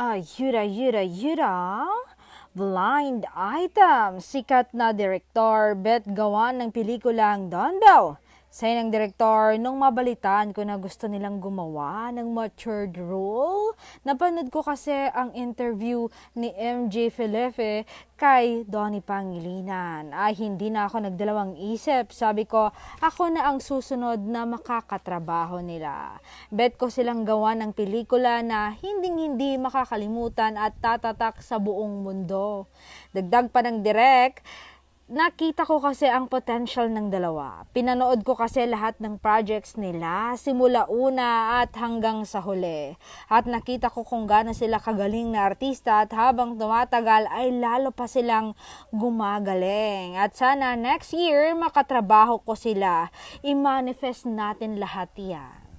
Ayuda. Blind item. Sikat na direktor, bet gawan ng pelikulang Don Bell. Say ng direktor, nung mabalitaan ko na gusto nilang gumawa ng matured role, napanood ko kasi ang interview ni MJ Felipe kay Donnie Pangilinan. Ay, hindi na ako nagdalawang isip. Sabi ko, ako na ang susunod na makakatrabaho nila. Bet ko silang gawa ng pelikula na hinding-hindi makakalimutan at tatatak sa buong mundo. Dagdag pa ng direk, nakita ko kasi ang potential ng dalawa. Pinanood ko kasi lahat ng projects nila, simula una at hanggang sa huli. At nakita ko kung gaano sila kagaling na artista at habang tumatagal ay lalo pa silang gumagaling. At sana next year makatrabaho ko sila. I-manifest natin lahat yan.